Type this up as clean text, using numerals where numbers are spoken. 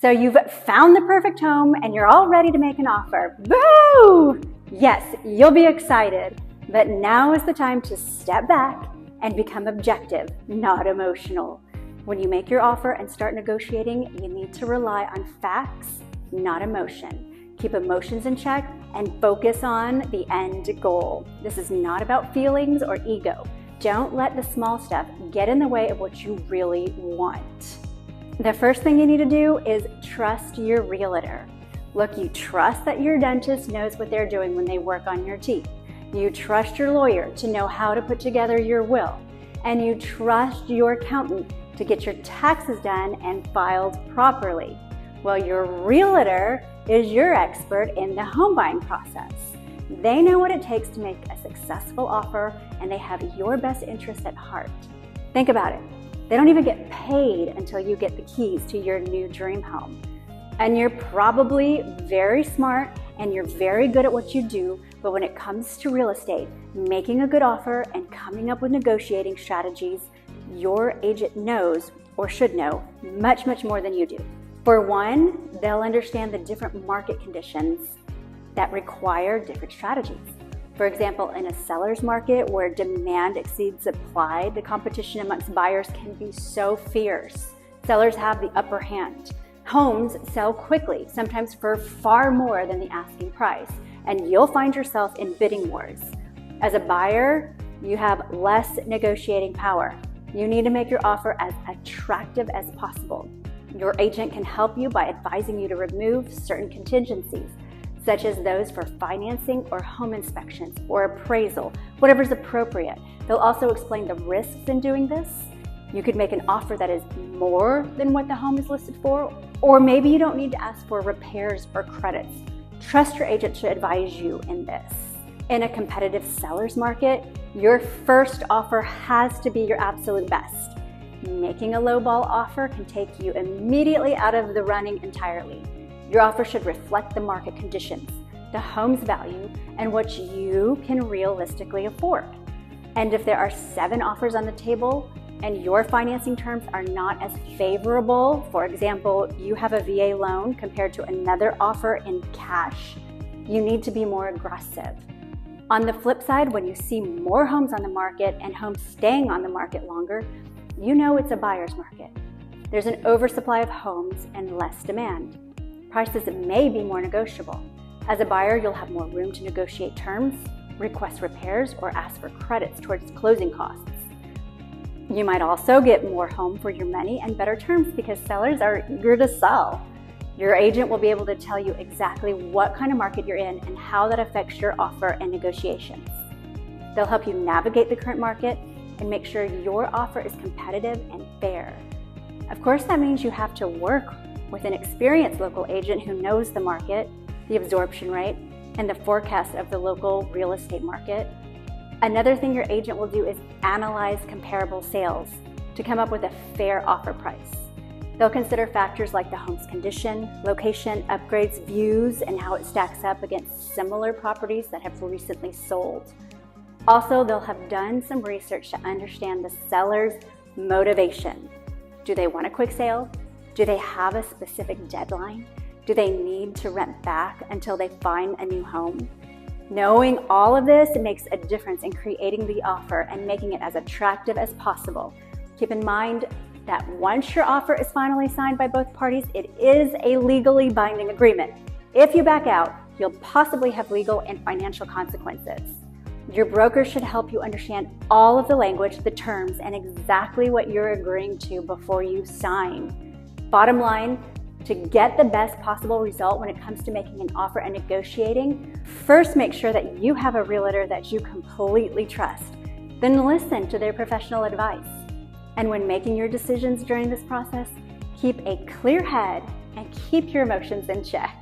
So you've found the perfect home and you're all ready to make an offer. Boo! Yes, you'll be excited, but now is the time to step back and become objective, not emotional. When you make your offer and start negotiating, you need to rely on facts, not emotion. Keep emotions in check and focus on the end goal. This is not about feelings or ego. Don't let the small stuff get in the way of what you really want. The first thing you need to do is trust your realtor. Look, you trust that your dentist knows what they're doing when they work on your teeth. You trust your lawyer to know how to put together your will. And you trust your accountant to get your taxes done and filed properly. Well, your realtor is your expert in the home buying process. They know what it takes to make a successful offer, and they have your best interest at heart. Think about it. They don't even get paid until you get the keys to your new dream home. And you're probably very smart and you're very good at what you do, but when it comes to real estate, making a good offer and coming up with negotiating strategies, your agent knows or should know much, much more than you do. For one, they'll understand the different market conditions that require different strategies. For example, in a seller's market where demand exceeds supply, the competition amongst buyers can be so fierce. Sellers have the upper hand. Homes sell quickly, sometimes for far more than the asking price, and you'll find yourself in bidding wars. As a buyer, you have less negotiating power. You need to make your offer as attractive as possible. Your agent can help you by advising you to remove certain contingencies, such as those for financing or home inspections or appraisal, whatever's appropriate. They'll also explain the risks in doing this. You could make an offer that is more than what the home is listed for, or maybe you don't need to ask for repairs or credits. Trust your agent to advise you in this. In a competitive seller's market, your first offer has to be your absolute best. Making a lowball offer can take you immediately out of the running entirely. Your offer should reflect the market conditions, the home's value, and what you can realistically afford. And if there are 7 offers on the table and your financing terms are not as favorable, for example, you have a VA loan compared to another offer in cash, you need to be more aggressive. On the flip side, when you see more homes on the market and homes staying on the market longer, you know it's a buyer's market. There's an oversupply of homes and less demand. Prices may be more negotiable. As a buyer, you'll have more room to negotiate terms, request repairs, or ask for credits towards closing costs. You might also get more home for your money and better terms because sellers are eager to sell. Your agent will be able to tell you exactly what kind of market you're in and how that affects your offer and negotiations. They'll help you navigate the current market and make sure your offer is competitive and fair. Of course, that means you have to work with an experienced local agent who knows the market, the absorption rate, and the forecast of the local real estate market. Another thing your agent will do is analyze comparable sales to come up with a fair offer price. They'll consider factors like the home's condition, location, upgrades, views, and how it stacks up against similar properties that have recently sold. Also, they'll have done some research to understand the seller's motivation. Do they want a quick sale? Do they have a specific deadline? Do they need to rent back until they find a new home? Knowing all of this makes a difference in creating the offer and making it as attractive as possible. Keep in mind that once your offer is finally signed by both parties, it is a legally binding agreement. If you back out, you'll possibly have legal and financial consequences. Your broker should help you understand all of the language, the terms, and exactly what you're agreeing to before you sign. Bottom line, to get the best possible result when it comes to making an offer and negotiating, first make sure that you have a realtor that you completely trust. Then listen to their professional advice. And when making your decisions during this process, keep a clear head and keep your emotions in check.